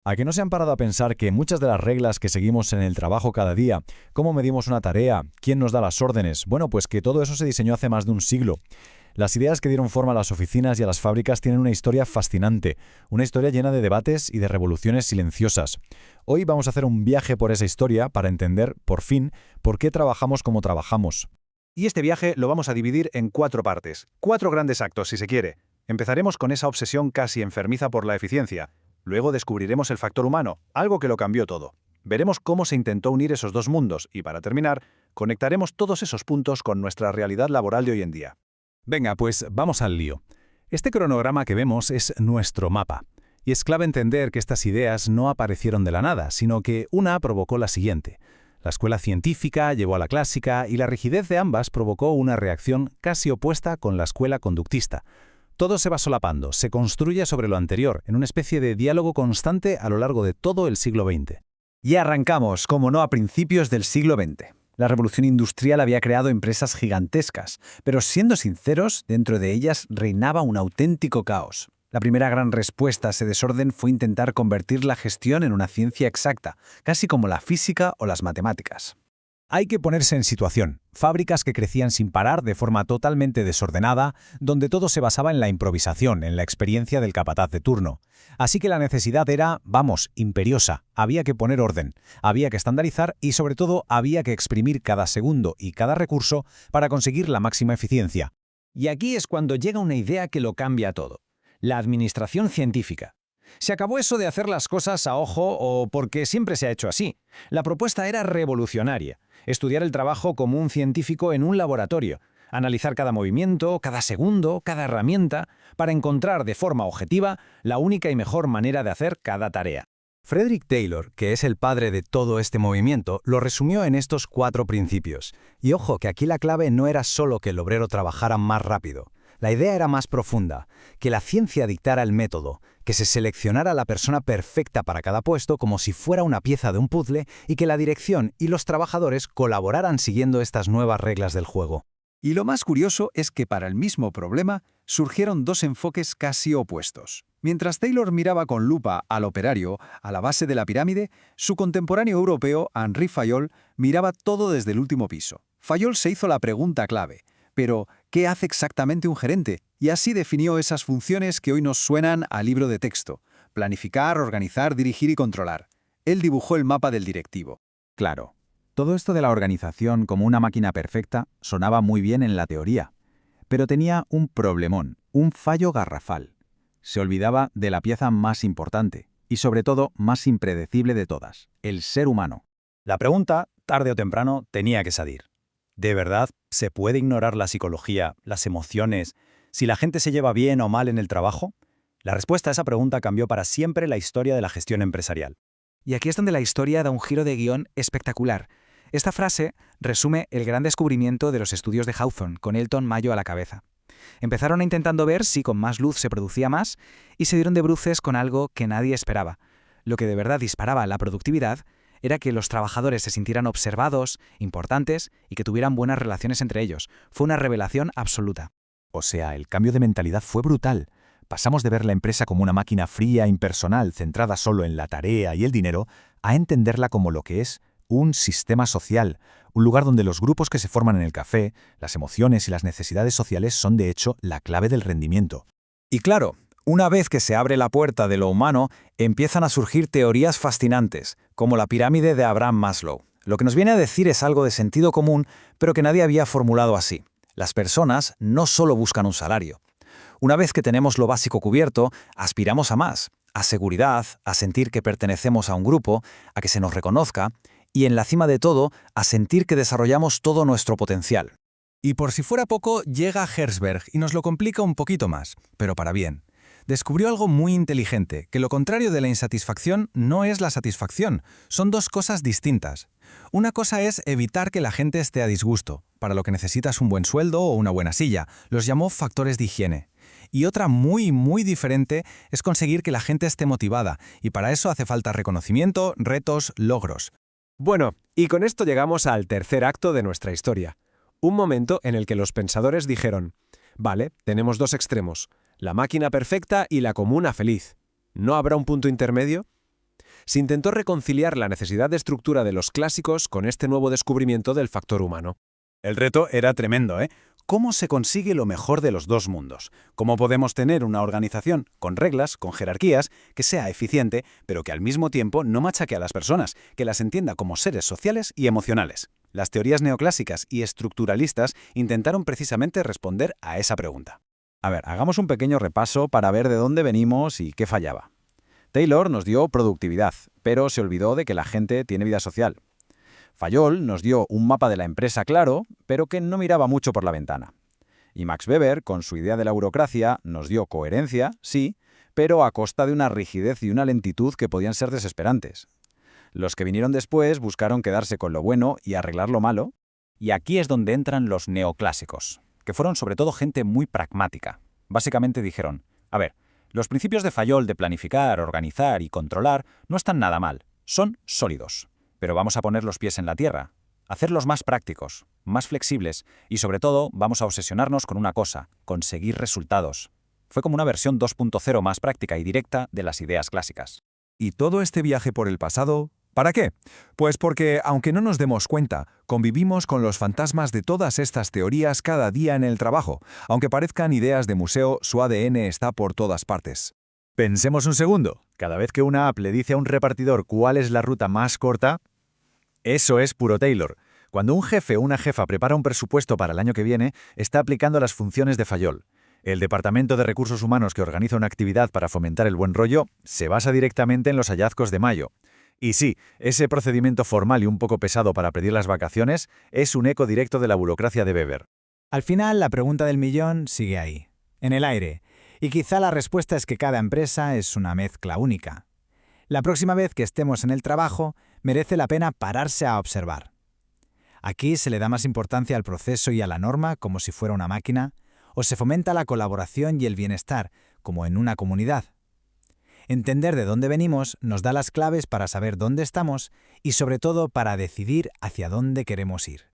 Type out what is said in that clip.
¿A que no se han parado a pensar que muchas de las reglas que seguimos en el trabajo cada día, cómo medimos una tarea, quién nos da las órdenes, bueno, pues que todo eso se diseñó hace más de un siglo? Las ideas que dieron forma a las oficinas y a las fábricas tienen una historia fascinante, una historia llena de debates y de revoluciones silenciosas. Hoy vamos a hacer un viaje por esa historia para entender, por fin, por qué trabajamos como trabajamos. Y este viaje lo vamos a dividir en 4 partes, 4 grandes actos si se quiere. Empezaremos con esa obsesión casi enfermiza por la eficiencia. Luego descubriremos el factor humano, algo que lo cambió todo. Veremos cómo se intentó unir esos dos mundos y, para terminar, conectaremos todos esos puntos con nuestra realidad laboral de hoy en día. Venga, pues vamos al lío. Este cronograma que vemos es nuestro mapa. Y es clave entender que estas ideas no aparecieron de la nada, sino que una provocó la siguiente. La escuela científica llevó a la clásica y la rigidez de ambas provocó una reacción casi opuesta con la escuela conductista. Todo se va solapando, se construye sobre lo anterior, en una especie de diálogo constante a lo largo de todo el siglo XX. Y arrancamos, como no, a principios del siglo XX. La revolución industrial había creado empresas gigantescas, pero siendo sinceros, dentro de ellas reinaba un auténtico caos. La primera gran respuesta a ese desorden fue intentar convertir la gestión en una ciencia exacta, casi como la física o las matemáticas. Hay que ponerse en situación. Fábricas que crecían sin parar de forma totalmente desordenada, donde todo se basaba en la improvisación, en la experiencia del capataz de turno. Así que la necesidad era, imperiosa. Había que poner orden, había que estandarizar y, sobre todo, había que exprimir cada segundo y cada recurso para conseguir la máxima eficiencia. Y aquí es cuando llega una idea que lo cambia todo. La administración científica. Se acabó eso de hacer las cosas a ojo o porque siempre se ha hecho así. La propuesta era revolucionaria. Estudiar el trabajo como un científico en un laboratorio. Analizar cada movimiento, cada segundo, cada herramienta, para encontrar de forma objetiva la única y mejor manera de hacer cada tarea. Frederick Taylor, que es el padre de todo este movimiento, lo resumió en estos 4 principios. Y ojo, que aquí la clave no era solo que el obrero trabajara más rápido. La idea era más profunda, que la ciencia dictara el método, que se seleccionara la persona perfecta para cada puesto como si fuera una pieza de un puzzle y que la dirección y los trabajadores colaboraran siguiendo estas nuevas reglas del juego. Y lo más curioso es que para el mismo problema surgieron 2 enfoques casi opuestos. Mientras Taylor miraba con lupa al operario, a la base de la pirámide, su contemporáneo europeo, Henri Fayol, miraba todo desde el último piso. Fayol se hizo la pregunta clave. Pero, ¿qué hace exactamente un gerente? Y así definió esas funciones que hoy nos suenan a libro de texto: planificar, organizar, dirigir y controlar. Él dibujó el mapa del directivo. Claro, todo esto de la organización como una máquina perfecta sonaba muy bien en la teoría, pero tenía un problemón, un fallo garrafal. Se olvidaba de la pieza más importante y, sobre todo, más impredecible de todas: el ser humano. La pregunta, tarde o temprano, tenía que salir. ¿De verdad se puede ignorar la psicología, las emociones, si la gente se lleva bien o mal en el trabajo? La respuesta a esa pregunta cambió para siempre la historia de la gestión empresarial. Y aquí es donde la historia da un giro de guión espectacular. Esta frase resume el gran descubrimiento de los estudios de Hawthorne, con Elton Mayo a la cabeza. Empezaron intentando ver si con más luz se producía más y se dieron de bruces con algo que nadie esperaba. Lo que de verdad disparaba la productividad era que los trabajadores se sintieran observados, importantes y que tuvieran buenas relaciones entre ellos. Fue una revelación absoluta. O sea, el cambio de mentalidad fue brutal. Pasamos de ver la empresa como una máquina fría, impersonal, centrada solo en la tarea y el dinero, a entenderla como lo que es: un sistema social, un lugar donde los grupos que se forman en el café, las emociones y las necesidades sociales son de hecho la clave del rendimiento. Y claro, una vez que se abre la puerta de lo humano, empiezan a surgir teorías fascinantes, como la pirámide de Abraham Maslow. Lo que nos viene a decir es algo de sentido común, pero que nadie había formulado así. Las personas no solo buscan un salario. Una vez que tenemos lo básico cubierto, aspiramos a más, a seguridad, a sentir que pertenecemos a un grupo, a que se nos reconozca, y en la cima de todo, a sentir que desarrollamos todo nuestro potencial. Y por si fuera poco, llega Herzberg y nos lo complica un poquito más, pero para bien. Descubrió algo muy inteligente, que lo contrario de la insatisfacción no es la satisfacción, son 2 cosas distintas. Una cosa es evitar que la gente esté a disgusto, para lo que necesitas un buen sueldo o una buena silla, los llamó factores de higiene. Y otra muy diferente es conseguir que la gente esté motivada, y para eso hace falta reconocimiento, retos, logros. Bueno, y con esto llegamos al tercer acto de nuestra historia. Un momento en el que los pensadores dijeron: vale, tenemos 2 extremos, la máquina perfecta y la comuna feliz. ¿No habrá un punto intermedio? se intentó reconciliar la necesidad de estructura de los clásicos con este nuevo descubrimiento del factor humano. El reto era tremendo, ¿eh? ¿Cómo se consigue lo mejor de los dos mundos? ¿Cómo podemos tener una organización con reglas, con jerarquías, que sea eficiente, pero que al mismo tiempo no machaque a las personas, que las entienda como seres sociales y emocionales? Las teorías neoclásicas y estructuralistas intentaron precisamente responder a esa pregunta. A ver, hagamos un pequeño repaso para ver de dónde venimos y qué fallaba. Taylor nos dio productividad, pero se olvidó de que la gente tiene vida social. Fayol nos dio un mapa de la empresa claro, pero que no miraba mucho por la ventana. Y Max Weber, con su idea de la burocracia, nos dio coherencia, sí, pero a costa de una rigidez y una lentitud que podían ser desesperantes. Los que vinieron después buscaron quedarse con lo bueno y arreglar lo malo. Y aquí es donde entran los neoclásicos, que fueron sobre todo gente muy pragmática. Básicamente dijeron, a ver, los principios de Fayol de planificar, organizar y controlar no están nada mal, son sólidos. Pero vamos a poner los pies en la tierra, hacerlos más prácticos, más flexibles y sobre todo vamos a obsesionarnos con una cosa, conseguir resultados. Fue como una versión 2.0 más práctica y directa de las ideas clásicas. ¿Y todo este viaje por el pasado? ¿Para qué? Pues porque, aunque no nos demos cuenta, convivimos con los fantasmas de todas estas teorías cada día en el trabajo. Aunque parezcan ideas de museo, su ADN está por todas partes. Pensemos un segundo. Cada vez que una app le dice a un repartidor cuál es la ruta más corta, eso es puro Taylor. Cuando un jefe o una jefa prepara un presupuesto para el año que viene, está aplicando las funciones de Fayol. El Departamento de Recursos Humanos que organiza una actividad para fomentar el buen rollo se basa directamente en los hallazgos de Mayo. Y sí, ese procedimiento formal y un poco pesado para pedir las vacaciones es un eco directo de la burocracia de Weber. Al final, la pregunta del millón sigue ahí, en el aire. Y quizá la respuesta es que cada empresa es una mezcla única. La próxima vez que estemos en el trabajo, merece la pena pararse a observar. Aquí se le da más importancia al proceso y a la norma como si fuera una máquina, o se fomenta la colaboración y el bienestar, como en una comunidad. Entender de dónde venimos nos da las claves para saber dónde estamos y sobre todo para decidir hacia dónde queremos ir.